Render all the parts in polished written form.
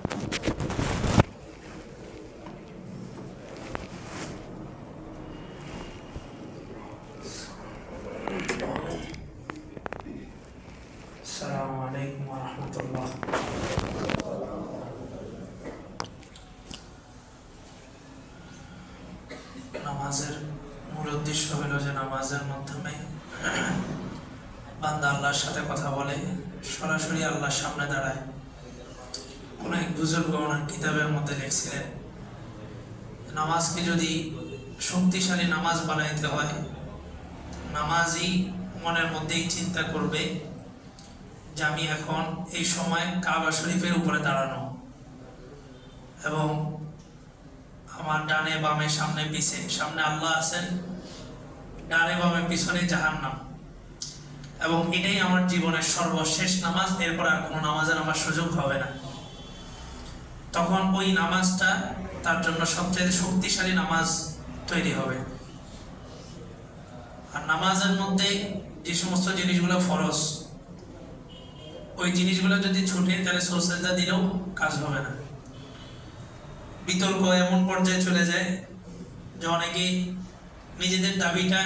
আসসালামু আলাইকুম ওয়া রাহমাতুল্লাহ। নামাজের মূল উদ্দেশ্য হলো যে নামাজের মাধ্যমে বান্দা আল্লাহর সাথে কথা বলে, সরাসরি আল্লাহর সামনে দাঁড়ায়। কোন এক বুজুর্গ ওনার কিতাবের মধ্যে লিখছিলেন, নামাজকে যদি শক্তিশালী নামাজ বানাইতে হয়, নামাজই মনের মধ্যেই চিন্তা করবে যে আমি এখন এই সময় কাবা শরীফের উপরে দাঁড়ানো, এবং আমার ডানে বামে সামনে পিছে, সামনে আল্লাহ আছেন, ডানে বামে পিছনে জাহান্নাম, এবং এটাই আমার জীবনের সর্বশেষ নামাজ, এরপর আর কোনো নামাজের আমার সুযোগ হবে না। তখন ওই নামাজটা তার জন্য সবচেয়ে শক্তিশালী নামাজ তৈরি হবে। আর নামাজের মধ্যে যে সমস্ত জিনিসগুলো ফরজ, ওই জিনিসগুলো যদি ছুটে তাহলে সুজদা দিলেও কাজ হবে না। বিতর্ক এমন পর্যায়ে চলে যায় যে অনেকে নিজেদের দাবিটা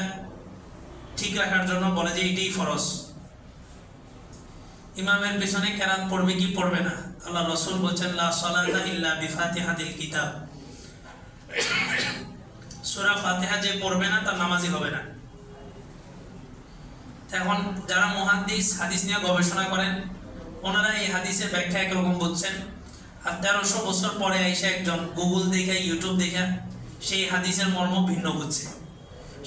ঠিক রাখার জন্য বলে যে এটাই ফরজ। ইমামের পেছনে কেরাত পড়বে কি পড়বে না, আল্লাহ রাসূল বলেছেন লা সালাতা ইল্লা বিফাতিহাতিল কিতাব, সূরা ফাতিহা যে পড়বে না তার নামাজই হবে না। এখন যারা মুহাদ্দিস, হাদিস নিয়ে গবেষণা করেন, ওনারা এই হাদিসের ব্যাখ্যা একরকম বলছেন, আর 1300 বছর পরে এসে একজন গুগল দেখে, ইউটিউব দেখে সেই হাদিসের মর্ম ভিন্ন বুঝছে।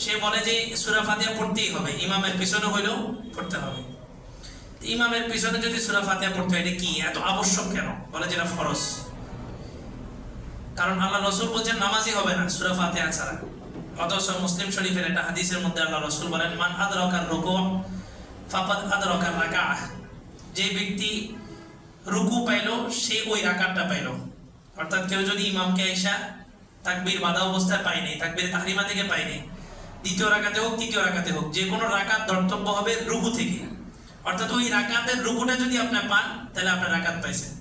সে বলে যে সূরা ফাতিহা পড়তেই হবে, ইমামের পিছনে হইলেও পড়তে হবে। ইমামের পিছনে যদি সূরা ফাতিহা পড়তে হয়, এটা কি এত আবশ্যক কেন? বলে যেটা ফরজ। কারণ আল্লাহ রাসূল বলেছেন নামাজই হবে না সূরা ফাতিহা ছাড়া। অথচ মুসলিম শরীফের একটা হাদিসের মধ্যে আল্লাহ রাসূল বলেন মান আদরাকার রুকু ফাকাদ আদরাকার রাকাআহ, যে ব্যক্তি রুকু পাইল সে ওই রাকাতটা পাইল। অর্থাৎ কেউ যদি ইমামকে আইসা তাকবীর বাঁধা অবস্থায় পায়নি, তাকবীর তাহরিমা থেকে পায়নি, দ্বিতীয় রাকাতে হোক তৃতীয় রাকাতে হোক, যে কোনো রাকাত ধর্তব্য হবে রুকু থেকে। অর্থাৎ ওই রাকাতের রুকুটা যদি আপনি পান তাহলে আপনি রাকাত পাইছেন।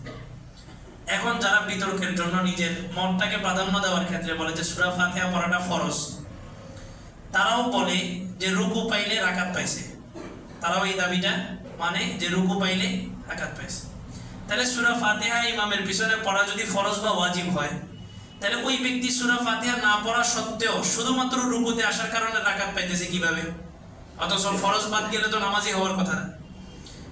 এখন যারা বিতর্কের জন্য নিজের মনটাকে প্রাধান্য দেওয়ার ক্ষেত্রে বলে যে সূরা ফাতিহা পড়াটা ফরজ, তারাও বলে যে রুকু পাইলে রাকাত পাইছে। তারাও এই দাবিটা মানে যে রুকু পাইলে রাকাত পাইছে। তাহলে সূরা ফাতিহা ইমামের পিছনে পড়া যদি ফরজ বা ওয়াজিব হয়, তাহলে ওই ব্যক্তি সূরা ফাতিহা না পড়া সত্ত্বেও শুধুমাত্র রুকুতে আসার কারণে রাকাত পাইতেছে কিভাবে? অথচ ফরজ বাদ গেলে তো নামাজই হওয়ার কথা না।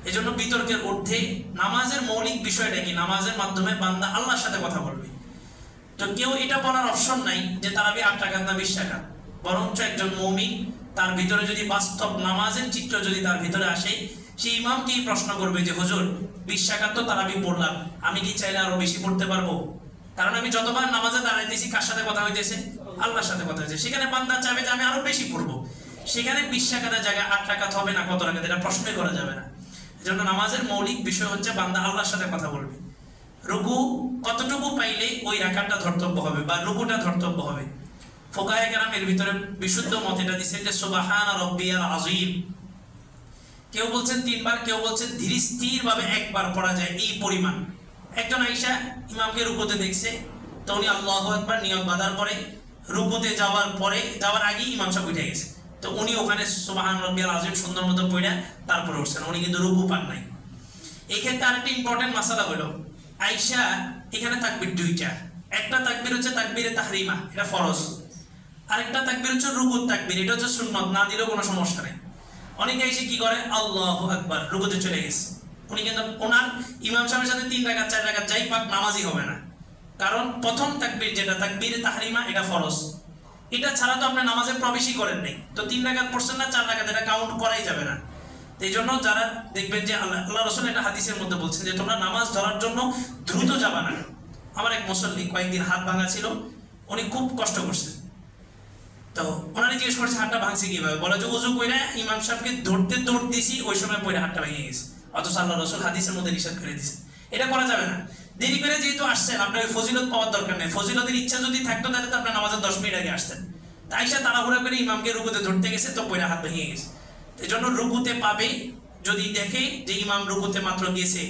এই জন্য বিতর্কের ঊর্ধ্বে নামাজের মৌলিক বিষয়টা কি? নামাজের মাধ্যমে বান্দা আল্লাহর সাথে কথা বলবে। তো কেউ এটা বলার অপশন নাই যে তারাবি 8 রাকাত না 20 রাকাত, বরঞ্চ একজন মুমিন তার ভিতরে যদি বাস্তব নামাজের চিত্র যদি তার ভিতরে আসে, সেই ইমামকেই প্রশ্ন করবে যে হুজুর 20 রাকাত তো তারাবি পড়লাম, আমি কি চাইলে আরো বেশি পড়তে পারবো? কারণ আমি যতবার নামাজে দাঁড়াইতেছি কার সাথে কথা হইতেছে? আল্লাহর সাথে কথা হইতেছে। সেখানে বান্দা চাইবে যে আমি আরো বেশি পড়বো, সেখানে 20 রাকাতের জায়গায় 8 রাকাত হবে না, কত রাকাত, এটা প্রশ্নই করা যাবে না। এজন্য নামাজের মৌলিক বিষয় হচ্ছে বান্দা আল্লাহর সাথে কথা বলবে। রুকু কতটুকু পাইলে ওই রাকাতটা ধর্তব্য হবে বা রুকুটা ধর্তব্য হবে? ফুকাহে কেরামের ভিতরে বিশুদ্ধ মত এটা দিয়েছে যে সুবহানা রাব্বিয়াল আযীম। কেউ বলছেন 3 বার, কেউ বলছেন ধীর স্থির ভাবে একবার পড়া যায় এই পরিমাণ। একজন আয়েশা ইমামকে রুকুতে দেখছে, তো উনি আল্লাহু আকবার নিয়ত বাঁধার পরে রুকুতে যাওয়ার আগেই ইমাম সাহেব উঠে গেছে, তো উনি ওখানে সুবহান রাব্বিয়াল আযীম সুন্দর মতো পড়া তারপরে উঠছেন, উনি কিন্তু রুকু পান নাই। এই ক্ষেত্রে আরেকটা ইম্পর্টেন্ট মাসালা হলো, আয়েশা এখানে তাকবীর দুইটা, একটা তাকবীর হচ্ছে তাকবীরে তাহরিমা, এটা ফরজ, আরেকটা তাকবীর হচ্ছে রুকুর তাকবীর, এটা হচ্ছে সুন্নাত, না দিলেও কোনো সমস্যা নেই। অনেকে এসে কি করে আল্লাহু আকবার রুকুতে চলে গেছে, উনি কিন্তু ওনার ইমাম সাহেবের সাথে 3 রাকাত 4 রাকাত যাই পাক নামাজই হবে না। কারণ প্রথম তাকবীর যেটা তাকবীরে তাহরিমা এটা ফরজ, এটা ছাড়া তো আপনি নামাজে প্রবেশই করেন নাই, তো 3 রাকাত পড়ছেন না 4 রাকাত, এটা কাউন্ট করাই যাবে না। এই জন্য যারা দেখবেন যে আল্লাহ রাসূল এটা হাদিসের মধ্যে বলছেন যে তোমরা নামাজ ধরার জন্য দ্রুত যাবা না। আমার এক মুসল্লি কয়েকদিন হাত ভাঙা ছিল, উনি খুব কষ্ট করছেন, তো ওনারা জিজ্ঞেস করছে হাতটা ভাঙছে কিভাবে? বলে যে ওযু কইরা ইমাম সাহেবকে ধরতে দৌড় দিছি, ওই সময় পড়ে হাতটা ভেঙে গেছে। অথচ আল্লাহ রাসূল হাদিসের মধ্যে নিষেধ করে দিয়েছে, এটা করা যাবে না। দেরি করে যেহেতু আসছেন, আপনার ওই ফজিলত পাওয়ার দরকার নেই, ফজিলতের ইচ্ছা যদি থাকতো তাহলে তো আপনার নামাজের 10 মিনিট আগে আসতেন। আয়েশা তাড়াহুড়া করে ইমামকে রুকুতে ধরতে গেছে, তো পড়ে হাত ভেঙে গেছে। এই জন্য রুকুতে পাবে, যদি দেখে যে ইমাম রুকুতে মাত্র গেছে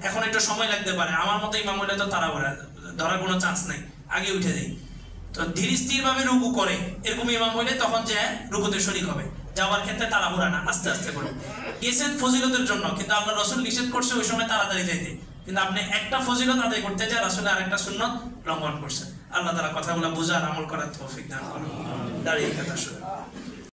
এখন একটু সময় লাগতে পারে, আমার মতো ইমাম হইলে তো তাড়াহুড়া ধরার কোনো চান্স নাই, আগে উঠে যাই। তো ধীর স্থির ভাবে রুকু করে এরকম ইমাম হইলে তখন যে রুকুতে শরীক হবে, যাওয়ার ক্ষেত্রে তাড়াহুড়া না, আস্তে আস্তে করে গেছেন ফজিলতের জন্য, কিন্তু আল্লাহ রাসূল নিষেধ করছে ওই সময় তাড়াতাড়ি যাইতে, কিন্তু আপনি একটা ফজিলত আদায় করতে যায় রাসূল আরেকটা সুন্নাত লঙ্ঘন করছেন। আল্লাহ তাআলা কথাগুলো বুঝার আমল করার তৌফিক দান করুন। দাঁড়িয়ে কথা শুনুন।